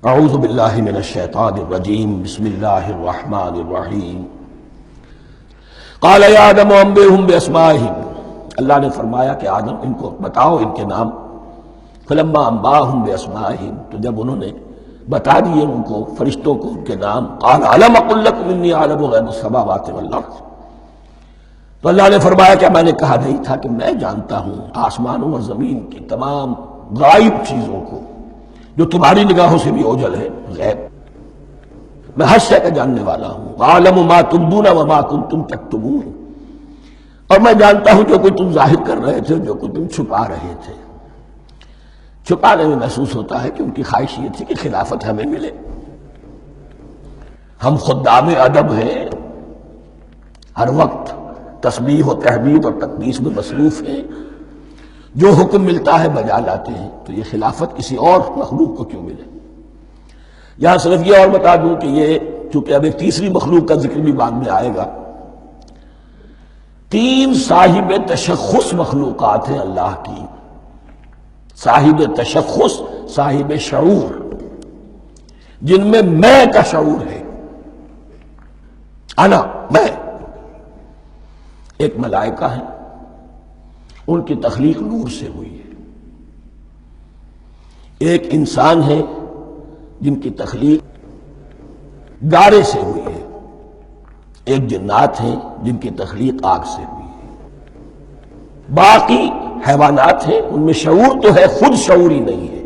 اعوذ باللہ من الشیطان الرجیم بسم اللہ الرحمن الرحیم قال یا آدم انبئہم باسمائہم، اللہ نے فرمایا کہ آدم ان کو بتاؤ ان کے نام. فلما انباہم باسمائہم، تو جب انہوں نے بتا دیے ان کو فرشتوں کو ان کے نام، قال الم اقل لکم انی اعلم غیب السماوات والارض، تو اللہ نے فرمایا کہ میں نے کہا نہیں تھا کہ میں جانتا ہوں آسمانوں اور زمین کی تمام غائب چیزوں کو جو تمہاری نگاہوں سے بھی اوجھل ہے، غیب. میں ہر شے کا جاننے والا ہوں. وَأَعْلَمُ مَا تُبْدُونَ وَمَا كُنْتُمْ تَكْتُمُونَ، اور میں جانتا ہوں جو کچھ تم ظاہر کر رہے تھے، جو کچھ تم چھپا رہے تھے. چھپانے میں محسوس ہوتا ہے کہ ان کی خواہش یہ تھی کہ خلافت ہمیں ملے. ہم خدام ادب ہیں، ہر وقت تسبیح و تحمید اور تقدیس میں مصروف ہیں، جو حکم ملتا ہے بجا لاتے ہیں. تو یہ خلافت کسی اور مخلوق کو کیوں ملے؟ یہاں صرف یہ اور بتا دوں کہ یہ چونکہ اب ایک تیسری مخلوق کا ذکر بھی بعد میں آئے گا. 3 صاحب تشخص مخلوقات ہیں اللہ کی، صاحب تشخص، صاحب شعور، جن میں میں کا شعور ہے. انا، میں. ایک ملائکہ ہے، ان کی تخلیق نور سے ہوئی ہے. ایک انسان ہے جن کی تخلیق گارے سے ہوئی ہے. ایک جنات ہیں جن کی تخلیق آگ سے ہوئی ہے. باقی حیوانات ہیں، ان میں شعور تو ہے، خود شعور ہی نہیں ہے.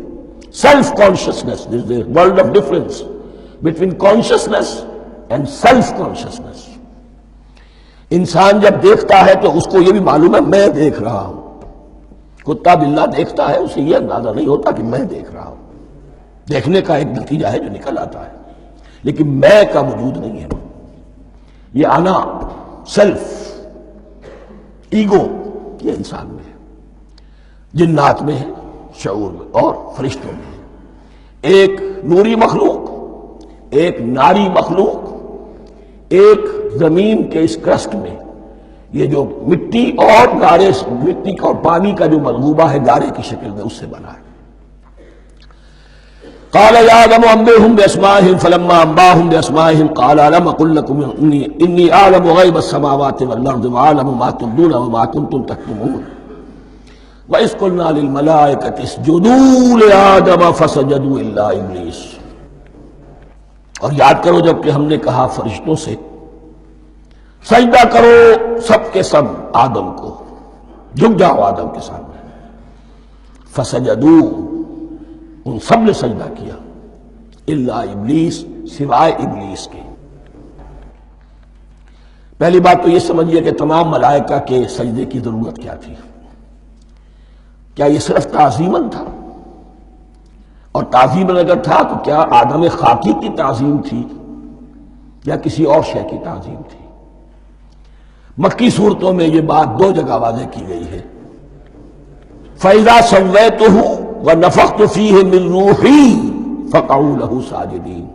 Self consciousness, there is a world of difference between consciousness and self consciousness. انسان جب دیکھتا ہے تو اس کو یہ بھی معلوم ہے میں دیکھ رہا ہوں. کتا بلہ دیکھتا ہے، اسے یہ اندازہ نہیں ہوتا کہ میں دیکھ رہا ہوں. دیکھنے کا ایک نتیجہ ہے جو نکل آتا ہے، لیکن میں کا وجود نہیں ہے. یہ انا، سیلف، ایگو، یہ انسان میں ہے، جنات میں ہے، شعور میں، اور فرشتوں میں ہے. ایک نوری مخلوق، ایک ناری مخلوق، ایک زمین کے اس کرسٹ میں یہ جو مٹی اور گارے، مٹی اور پانی کا جو ملغوبہ ہے گارے کی شکل میں، اس سے بنا ہے. قال یا آدم انبئہم باسمائہم فلما انباہم باسمائہم قال الم اقل لکم انی اعلم غیب السماوات والارض واعلم ما تبدون وما کنتم تکتمون وَإِذْ قُلْنَا لِلْمَلَائِكَةِ اسْجُدُوا لِآدَمَ فَسَجَدُوا إِلَّا إِبْلِيسَ. اور یاد کرو جب کہ ہم نے کہا فرشتوں سے سجدہ کرو سب کے سب آدم کو، جھک جاؤ آدم کے سامنے. فسجدوا، ان سب نے سجدہ کیا، الا ابلیس، سوائے ابلیس کے. پہلی بات تو یہ سمجھیے کہ تمام ملائکہ کے سجدے کی ضرورت کیا تھی؟ کیا یہ صرف تعظیماً تھا؟ اور تعظیماً اگر تھا تو کیا آدم خاکی کی تعظیم تھی یا کسی اور شے کی تعظیم تھی؟ مکی صورتوں میں یہ بات 2 جگہ واضح کی گئی ہے. فَإِذَا سَوَّيْتُهُ وَنَفَخْتُ فِيهِ مِن رُوحِي فَقَعُوا لَهُ سَاجِدِينَ.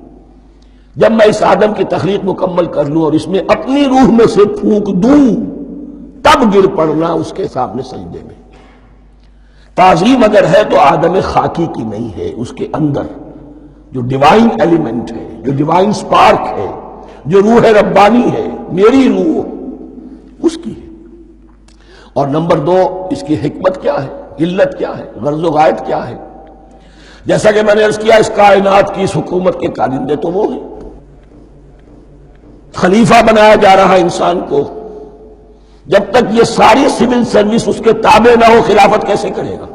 جب میں اس آدم کی تخلیق مکمل کر لوں اور اس میں اپنی روح میں سے پھونک دوں، تب گر پڑنا اس کے سامنے سجدے میں. تعظیم اگر ہے تو آدم خاکی کی نہیں ہے، اس کے اندر جو ڈیوائن ایلیمنٹ ہے، جو ڈیوائن سپارک ہے، جو روح ربانی ہے، میری روح، اس کی ہے. اور نمبر 2، اس کی حکمت کیا ہے، علت کیا ہے، غرض و غایت کیا ہے؟ جیسا کہ میں نے عرض کیا، اس کائنات کی اس حکومت کے کارندے تو وہ ہیں. خلیفہ بنایا جا رہا انسان کو، جب تک یہ ساری سول سروس اس کے تابع نہ ہو خلافت کیسے کرے گا؟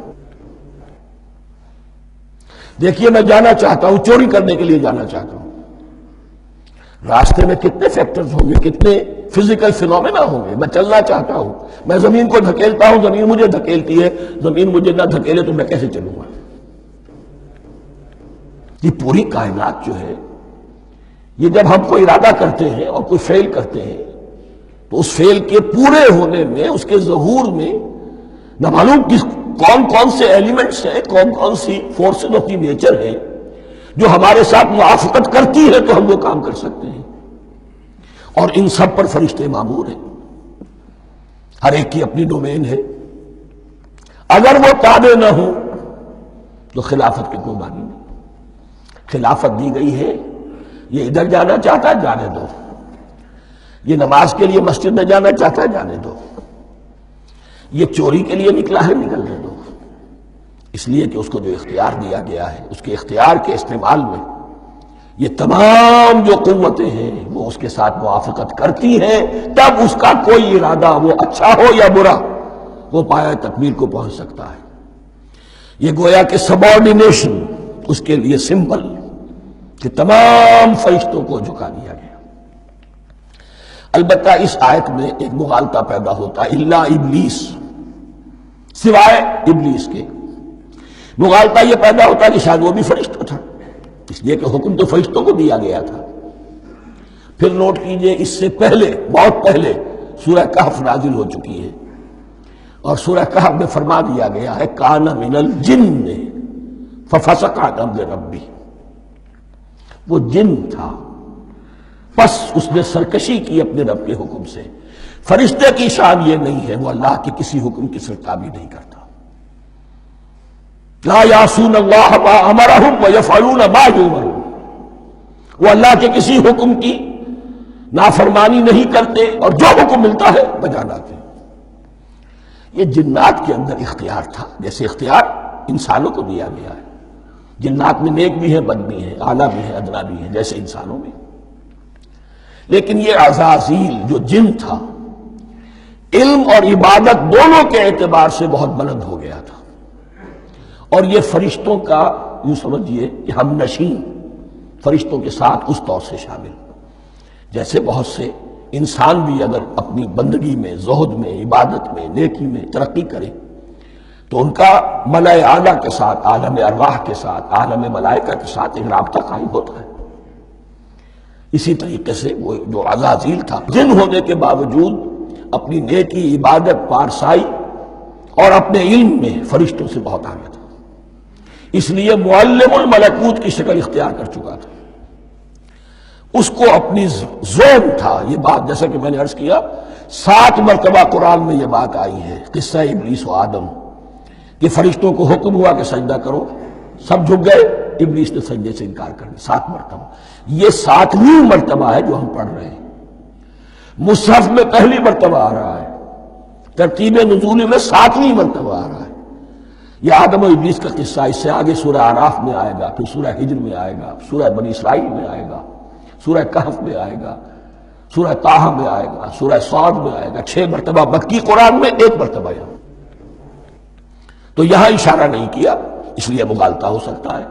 دیکھیے میں جانا چاہتا ہوں، چوری کرنے کے لیے جانا چاہتا ہوں، راستے میں کتنے فیکٹرز ہوں گے، کتنے فزیکل فینومینا ہوں گے. میں چلنا چاہتا ہوں، میں زمین کو دھکیلتا ہوں، زمین مجھے دھکیلتی ہے. زمین مجھے نہ دھکیلے تو میں کیسے چلوں گا؟ یہ پوری کائنات جو ہے، یہ جب ہم کو ارادہ کرتے ہیں اور کوئی فعل کرتے ہیں تو اس فعل کے پورے ہونے میں، اس کے ظہور میں نہ معلوم کون کون سے ایلیمنٹس ہیں، کون کون سی فورسز آف دی نیچر ہیں جو ہمارے ساتھ موافقت کرتی ہے تو ہم وہ کام کر سکتے ہیں. اور ان سب پر فرشتے مامور ہیں، ہر ایک کی اپنی ڈومین ہے. اگر وہ تابع نہ ہوں تو خلافت کی کوئی معنی نہیں. خلافت دی گئی ہے، یہ ادھر جانا چاہتا ہے جانے دو، یہ نماز کے لیے مسجد میں جانا چاہتا ہے جانے دو، یہ چوری کے لیے نکلا ہے نکلنے دو، اس لیے کہ اس کو جو اختیار دیا گیا ہے اس کے اختیار کے استعمال میں یہ تمام جو قوتیں ہیں وہ اس کے ساتھ موافقت کرتی ہیں، تب اس کا کوئی ارادہ وہ اچھا ہو یا برا وہ پایہ تکمیل کو پہنچ سکتا ہے۔ یہ گویا کہ سبارڈینیشن اس کے لیے سمبل کہ تمام فرشتوں کو جھکا دیا گیا۔ البتہ اس آیت میں ایک مغالطہ پیدا ہوتا ہے، الا ابلیس، سوائے ابلیس کے۔ مغالطہ یہ پیدا ہوتا ہے کہ شاید وہ بھی فرشتہ تھا، اس لیے کہ حکم تو فرشتوں کو دیا گیا تھا۔ پھر نوٹ کیجئے اس سے پہلے، بہت پہلے سورہ کہف نازل ہو چکی ہے، اور سورہ کہف میں فرما دیا گیا ہے کان من الجن ففسق عن امر ربی، وہ جن تھا پس اس نے سرکشی کی اپنے رب کے حکم سے۔ فرشتے کی شان یہ نہیں ہے، وہ اللہ کے کسی حکم کی سرتابی نہیں کرتا۔ لا یعصون اللہ ما امرہم ویفعلون ما یؤمرون، وہ اللہ کے کسی حکم کی نافرمانی نہیں کرتے اور جو حکم ملتا ہے بجا لاتے ہیں۔ یہ جنات کے اندر اختیار تھا، جیسے اختیار انسانوں کو دیا گیا ہے۔ جنات میں نیک بھی ہیں بد بھی ہیں، اعلیٰ بھی ہیں ادنا بھی ہیں جیسے انسانوں میں، لیکن یہ عزازیل جو جن تھا علم اور عبادت دونوں کے اعتبار سے بہت بلند ہو گیا تھا، اور یہ فرشتوں کا یوں سمجھیے کہ ہم نشین، فرشتوں کے ساتھ اس طور سے شامل، جیسے بہت سے انسان بھی اگر اپنی بندگی میں، زہد میں، عبادت میں، نیکی میں ترقی کرے تو ان کا ملائے اعلیٰ کے ساتھ، عالم ارواح کے ساتھ، عالم ملائکہ کے ساتھ ایک رابطہ قائم ہوتا ہے۔ اسی طریقے سے وہ جو عزازیل تھا جن ہونے کے باوجود اپنی نیکی، عبادت، پارسائی اور اپنے علم میں فرشتوں سے بہت آگے تھا، اس لیے معلم الملکوت کی شکل اختیار کر چکا تھا۔ اس کو اپنی زون تھا، یہ بات جیسا کہ میں نے عرض کیا 7 مرتبہ قرآن میں یہ بات آئی ہے، قصہ ابلیس و آدم، کہ فرشتوں کو حکم ہوا کہ سجدہ کرو، سب جھک گئے، ابلیس نے سجدے سے انکار کر دیا 7 مرتبہ۔ یہ 7ویں مرتبہ ہے جو ہم پڑھ رہے ہیں، مصحف میں پہلی مرتبہ آ رہا ہے، ترتیب نزول میں 7ویں مرتبہ آ رہا ہے۔ یہ آدم و ابلیس کا قصہ اس سے آگے سورہ اعراف میں آئے گا، پھر سورہ ہجر میں آئے گا، سورہ بنی اسرائیل میں آئے گا، سورہ کہف میں آئے گا، سورہ طٰہٰ میں آئے گا، سورہ صاد میں آئے گا، 6 مرتبہ مکی قرآن میں، 1 مرتبہ یہاں۔ تو یہاں اشارہ نہیں کیا، اس لیے مغالطہ ہو سکتا ہے،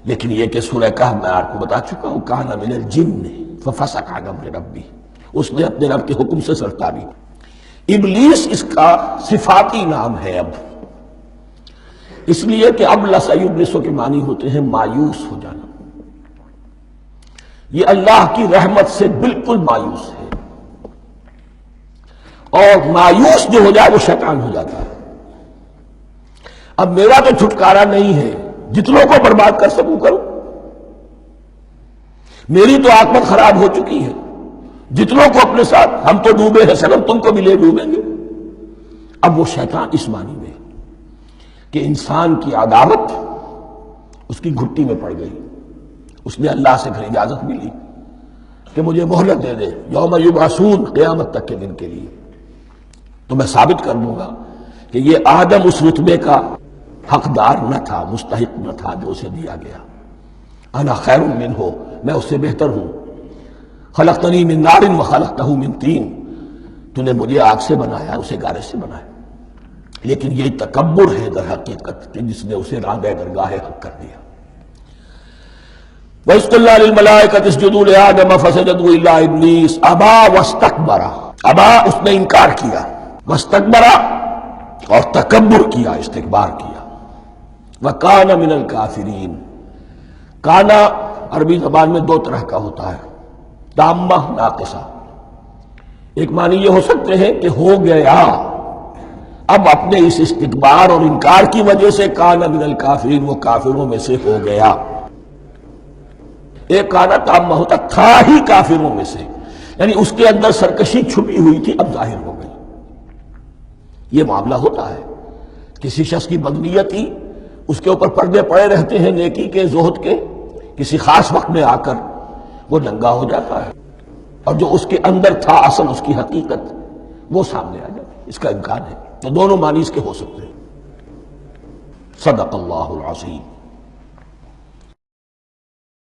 لیکن یہ کہ سورہ کہف میں آپ کو بتا چکا ہوں کان من الجن ففسق عن امر ربی، اس نے اپنے رب کے حکم سے سرتابی۔ ابلیس اس کا صفاتی نام ہے اب، اس لیے کہ اب لس یبلسو کے معنی ہوتے ہیں مایوس ہو جانا، یہ اللہ کی رحمت سے بالکل مایوس ہے، اور مایوس جو ہو جائے وہ شیطان ہو جاتا ہے۔ اب میرا تو چھٹکارا نہیں ہے، جتنوں کو برباد کر سکوں کروں، میری تو عاقبت خراب ہو چکی ہے، جتنوں کو اپنے ساتھ، ہم تو ڈوبے ہیں سنم تم کو بھی لے ڈوبیں گے۔ اب وہ شیطان اس معنی میں کہ انسان کی عداوت اس کی گھٹی میں پڑ گئی، اس نے اللہ سے پھر اجازت ملی کہ مجھے مہلت دے دے یوم یبعثون، قیامت تک کے دن کے لیے، تو میں ثابت کر دوں گا کہ یہ آدم اس رتبے کا حقدار نہ تھا، مستحق نہ تھا جو اسے دیا گیا۔ انا خیر منہ، میں اس سے بہتر ہوں، خلقتنی من نار وخلقتہ من طین، تو نے مجھے آگ سے بنایا، اسے گارے سے بنایا، لیکن یہ تکبر ہے در حقیقت کہ جس نے اسے راندہ درگاہ حق کر دیا۔ وَإِذْ قُلْنَا لِلْمَلَائِكَةِ اسْجُدُوا لِآدَمَ فَسَجَدُوا إِلَّا إِبْلِيسَ أَبَىٰ وَاسْتَكْبَرَ، ابا اس نے انکار کیا، واستكبر اور تکبر کیا، استکبار کیا، وَكَانَ مِنَ الْكَافِرِينَ۔ کانا عربی زبان میں 2 طرح کا ہوتا ہے، تامہ، ناقصہ۔ ایک معنی یہ ہو سکتے ہیں کہ ہو گیا، اب اپنے اس استکبار اور انکار کی وجہ سے کانا من الکافرین، وہ کافروں میں سے ہو گیا۔ ایک کانا تامہ ہوتا تھا ہی کافروں میں سے، یعنی اس کے اندر سرکشی چھپی ہوئی تھی، اب ظاہر ہو گئی۔ یہ معاملہ ہوتا ہے، کسی شخص کی بدنیتی اس کے اوپر پردے پڑے رہتے ہیں نیکی کے، زہد کے، کسی خاص وقت میں آ کر وہ ننگا ہو جاتا ہے، اور جو اس کے اندر تھا اصل اس کی حقیقت وہ سامنے آ جاتی ہے، اس کا امکان ہے۔ تو دونوں معنی اس کے ہو سکتے ہیں۔ صدق اللہ العظیم۔